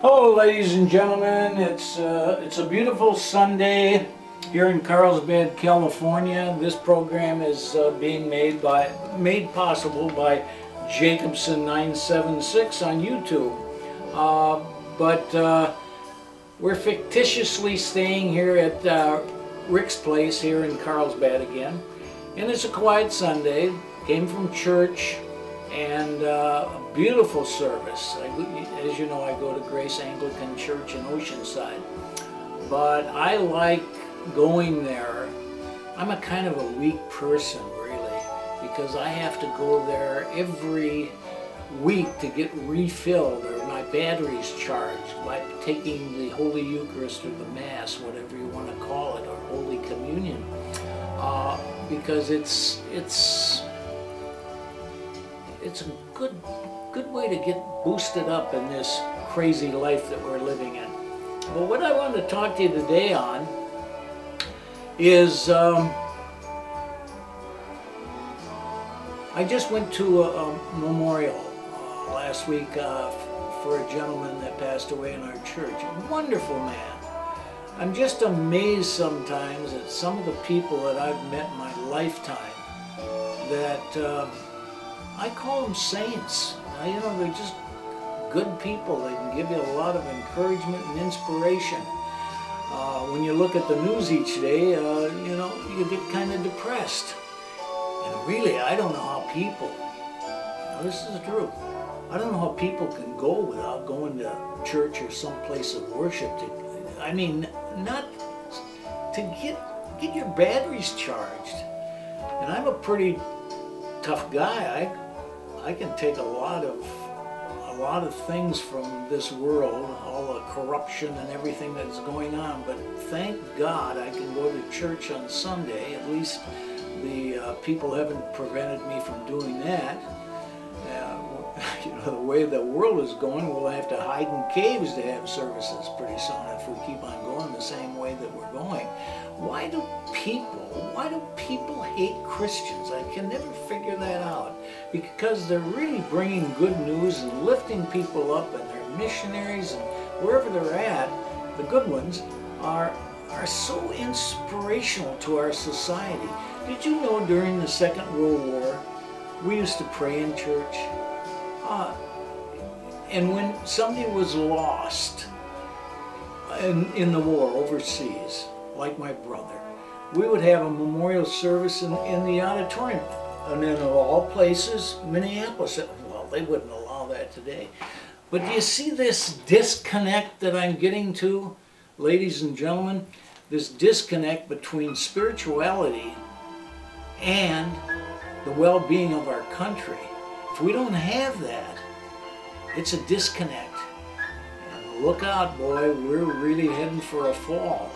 Hello, ladies and gentlemen. It's a beautiful Sunday here in Carlsbad, California. This program is being made possible by Jacobson 976 on YouTube. But we're fictitiously staying here at Rick's place here in Carlsbad again, and it's a quiet Sunday. Came from church. And a beautiful service. As you know, I go to Grace Anglican Church in Oceanside. But I like going there. I'm a kind of a weak person, really, because I have to go there every week to get refilled, or my batteries charged, by taking the Holy Eucharist or the Mass, whatever you want to call it, or Holy Communion. Because it's a good way to get boosted up in this crazy life that we're living in. But what I want to talk to you today on is I just went to a memorial last week for a gentleman that passed away in our church. A wonderful man. I'm just amazed sometimes at some of the people that I've met in my lifetime that I call them saints. You know, they're just good people. They can give you a lot of encouragement and inspiration. When you look at the news each day, you know, you get kind of depressed. And really, I don't know how people, now this is the truth, I don't know how people can go without going to church or some place of worship. I mean, not to get your batteries charged. And I'm a pretty tough guy. I can take a lot of things from this world, all the corruption and everything that's going on, but thank God I can go to church on Sunday. At least the people haven't prevented me from doing that. You know, the way the world is going, we'll have to hide in caves to have services pretty soon if we keep on going the same way that we're going. Why do people hate Christians? I can never figure that out. Because they're really bringing good news and lifting people up, and they're missionaries, and wherever they're at, the good ones are so inspirational to our society. Did you know during the Second World War, we used to pray in church? And when somebody was lost in the war overseas, like my brother, we would have a memorial service in the auditorium. And then of all places, Minneapolis. Well, they wouldn't allow that today. But do you see this disconnect that I'm getting to, ladies and gentlemen? This disconnect between spirituality and the well-being of our country. If we don't have that, it's a disconnect. And look out, boy, we're really heading for a fall.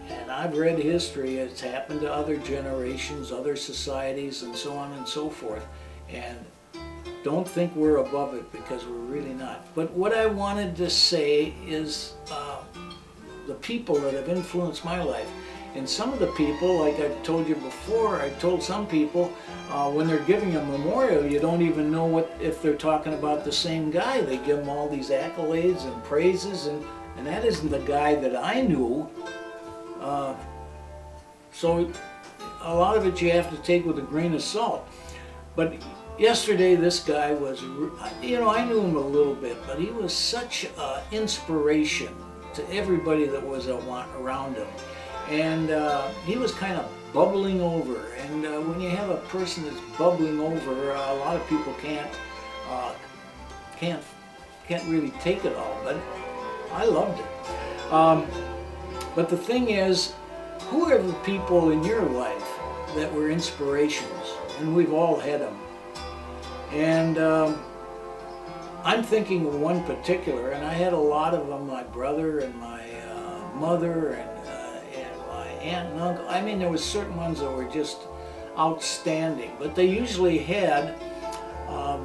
And I've read history. It's happened to other generations, other societies, and so on and so forth. And don't think we're above it, because we're really not. But what I wanted to say is the people that have influenced my life. And some of the people, like I've told you before, I told some people, when they're giving a memorial, you don't even know if they're talking about the same guy. They give him all these accolades and praises, and that isn't the guy that I knew. So a lot of it you have to take with a grain of salt. But yesterday this guy was, you know, I knew him a little bit, but he was such an inspiration to everybody that was around him. And he was kind of bubbling over. And when you have a person that's bubbling over, a lot of people can't really take it all. But I loved it. But the thing is, who are the people in your life that were inspirations? And we've all had them. And I'm thinking of one particular, and I had a lot of them, my brother and my mother and my aunt and uncle. I mean, there were certain ones that were just outstanding, but they usually had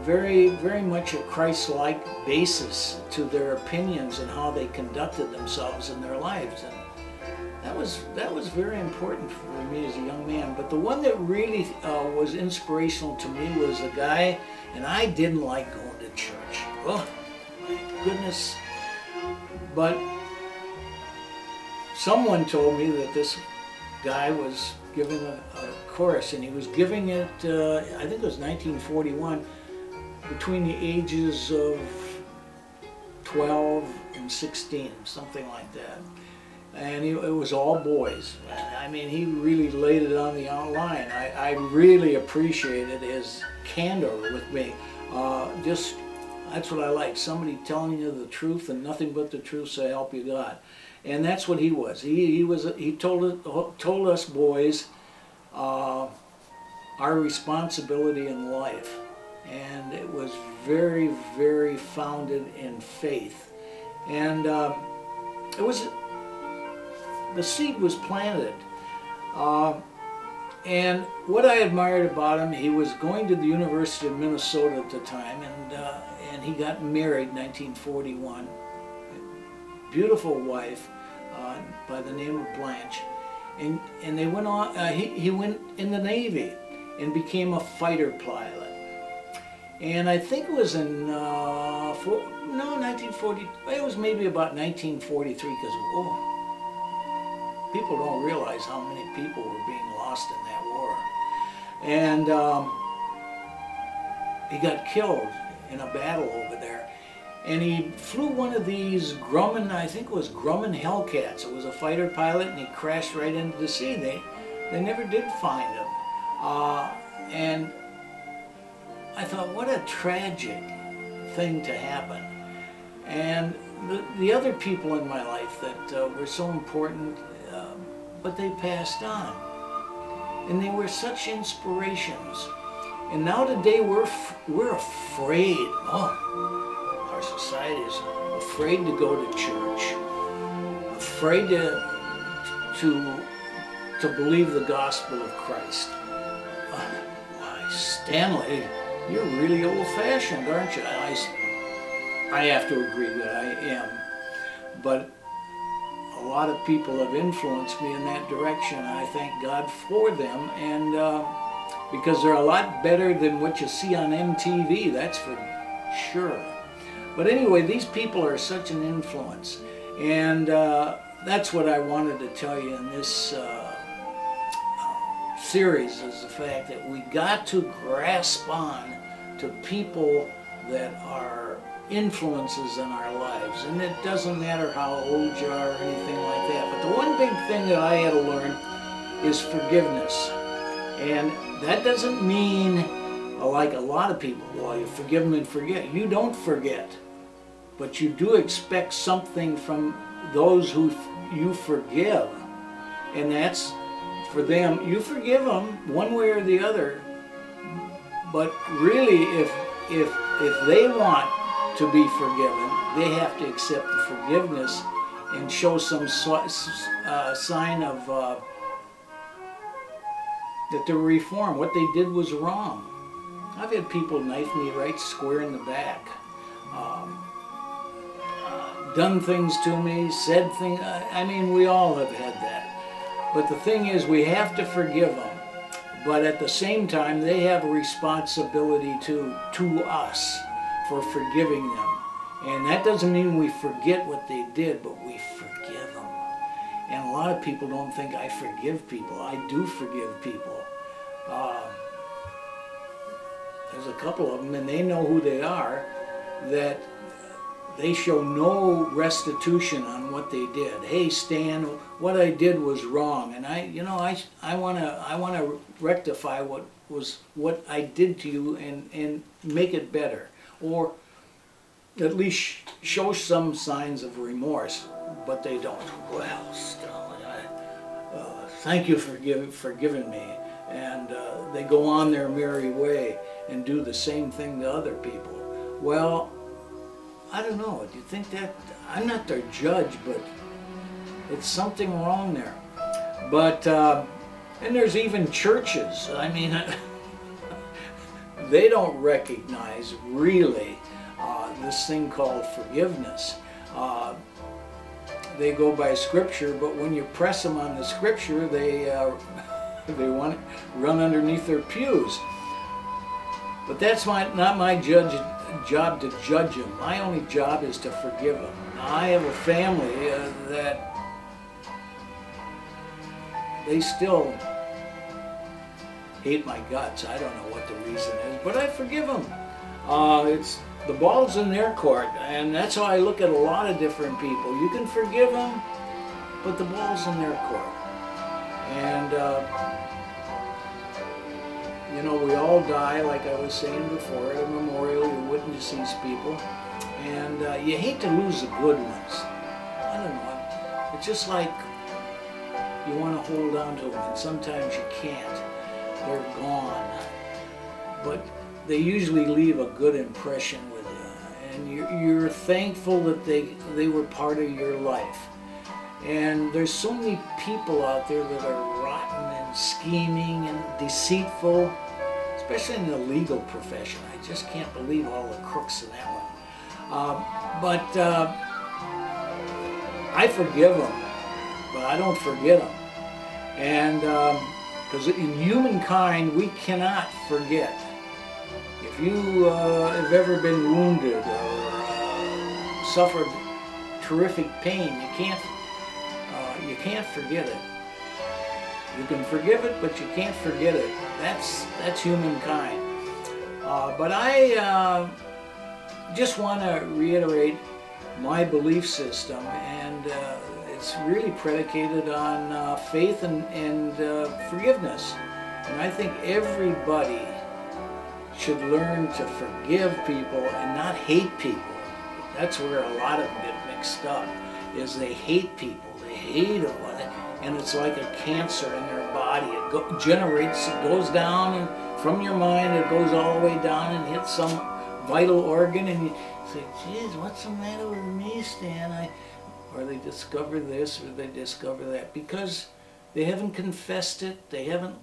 very, very much a Christ-like basis to their opinions and how they conducted themselves in their lives. And that was very important for me as a young man. But the one that really was inspirational to me was a guy, and I didn't like going to church. Oh my goodness! But someone told me that this guy was giving a course, and he was giving it, I think it was 1941, between the ages of 12 and 16, something like that. And it was all boys. I mean, he really laid it on the line. I really appreciated his candor with me. That's what I like, somebody telling you the truth and nothing but the truth, so help you God. And that's what he was. He told us boys our responsibility in life, and it was very, very founded in faith. And the seed was planted. And what I admired about him, he was going to the University of Minnesota at the time, and he got married in 1941. Beautiful wife by the name of Blanche, and they went on. He went in the Navy and became a fighter pilot. And I think it was in 1940. It was maybe about 1943, because people don't realize how many people were being lost in that war. And he got killed in a battle over there. And he flew one of these Grumman, I think it was Grumman Hellcats. It was a fighter pilot, and he crashed right into the sea. They never did find him. And I thought, what a tragic thing to happen. And the other people in my life that were so important, but they passed on. And they were such inspirations. And now today we're afraid. Our society is afraid to go to church, afraid to believe the gospel of Christ. Why, Stanley, you're really old-fashioned, aren't you? I have to agree that I am, but a lot of people have influenced me in that direction. I thank God for them, and because they're a lot better than what you see on MTV, that's for sure. But anyway, these people are such an influence, and that's what I wanted to tell you in this series, is the fact that we got to grasp on to people that are influences in our lives. And it doesn't matter how old you are or anything like that. But the one big thing that I had to learn is forgiveness. And that doesn't mean, like a lot of people, well, you forgive them and forget. You don't forget. But you do expect something from those who you forgive. And that's for them. You forgive them one way or the other. But really, if they want to be forgiven, they have to accept the forgiveness and show some sign of that they're reformed. What they did was wrong. I've had people knife me right square in the back, done things to me, said things. I mean, we all have had that. But the thing is, we have to forgive them. But at the same time, they have a responsibility to us for forgiving them. And that doesn't mean we forget what they did, but we forgive them. And a lot of people don't think I forgive people. I do forgive people. There's a couple of them, and they know who they are, that they show no restitution on what they did. Hey, Stan, what I did was wrong, and I want to rectify what I did to you and make it better, or at least show some signs of remorse. But they don't. Well, Stalin, thank you for giving me, and they go on their merry way and do the same thing to other people. Well, I don't know. Do you think that? I'm not their judge, but it's something wrong there. But, and there's even churches. I mean, they don't recognize really this thing called forgiveness. they go by scripture, but when you press them on the scripture, they they want to run underneath their pews. But that's not my job to judge them. My only job is to forgive them. Now, I have a family that they still hate my guts. I don't know what the reason is, but I forgive them. It's the ball's in their court, and that's how I look at a lot of different people. You can forgive them, but the ball's in their court. And you know, we all die, like I was saying before, at a memorial. You witness these people, and you hate to lose the good ones. I don't know. It's just like you want to hold on to them, and sometimes you can't. They're gone. But they usually leave a good impression with you, and you're thankful that they were part of your life. And there's so many people out there that are rotten and scheming and deceitful, especially in the legal profession. I just can't believe all the crooks in that one. But I forgive them, but I don't forget them. And because in humankind, we cannot forget. If you have ever been wounded or suffered terrific pain, you can't forget it. You can forgive it, but you can't forget it. That's humankind. But I just want to reiterate my belief system, and it's really predicated on faith and forgiveness. And I think everybody should learn to forgive people and not hate people. That's where a lot of them get mixed up, is they hate people. They hate them, and it's like a cancer in their body. It generates, it goes down, and from your mind it goes all the way down and hits some vital organ, and you say, geez, what's the matter with me, Stan? Or they discover this, or they discover that, because they haven't confessed it, they haven't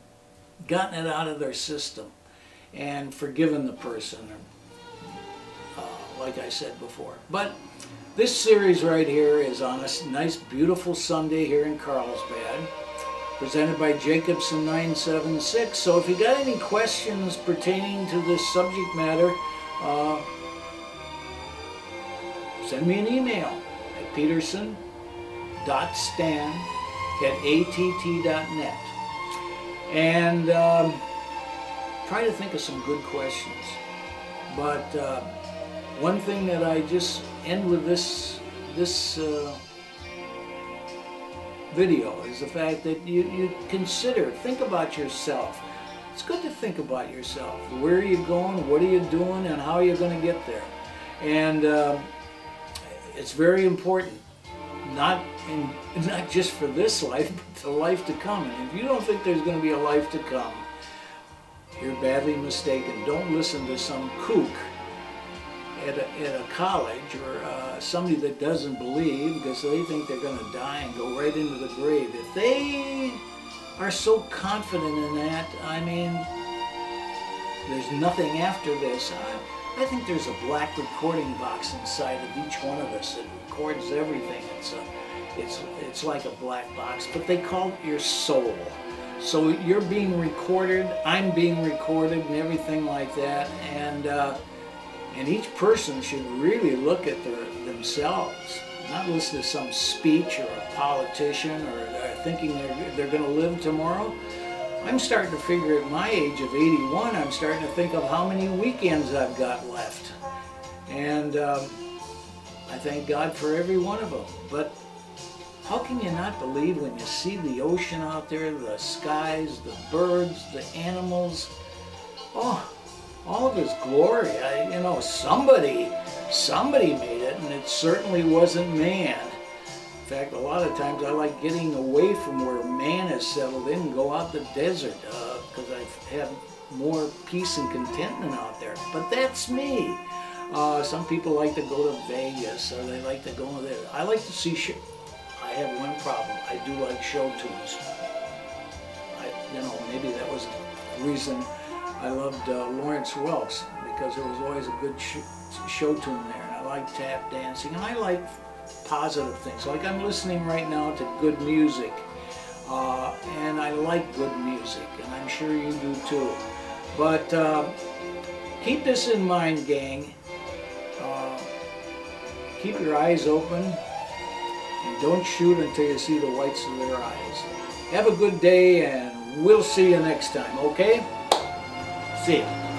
gotten it out of their system and forgiven the person, like I said before. But this series right here is on a nice, beautiful Sunday here in Carlsbad, presented by Jacobson 976. So if you got any questions pertaining to this subject matter, send me an email at peterson.stan@att.net, and try to think of some good questions. But one thing that I just end with this video is the fact that you think about yourself. It's good to think about yourself. Where are you going? What are you doing? And how are you going to get there? And it's very important, not just for this life, but the life to come. And if you don't think there's going to be a life to come, you're badly mistaken. Don't listen to some kook at a college or somebody that doesn't believe, because they think they're going to die and go right into the grave. If they are so confident in that, I mean, there's nothing after this. I think there's a black recording box inside of each one of us that records everything. It's like a black box, but they call it your soul. So you're being recorded, I'm being recorded, and everything like that. And each person should really look at themselves, not listen to some speech or a politician or thinking they're going to live tomorrow. I'm starting to figure at my age of 81, I'm starting to think of how many weekends I've got left. And I thank God for every one of them. But how can you not believe when you see the ocean out there, the skies, the birds, the animals? Oh, all of His glory. You know, somebody made it, and it certainly wasn't man. In fact, a lot of times I like getting away from where man has settled in and go out the desert, because I have more peace and contentment out there. But that's me. Some people like to go to Vegas, or they like to go there. I like to see I have one problem. I do like show tunes. You know, maybe that was the reason I loved Lawrence Welks, because there was always a good show tune there. And I like tap dancing, and I like positive things. Like I'm listening right now to good music, and I like good music, and I'm sure you do too. But keep this in mind, gang. Keep your eyes open, and don't shoot until you see the whites of their eyes. Have a good day, and we'll see you next time, okay? See ya.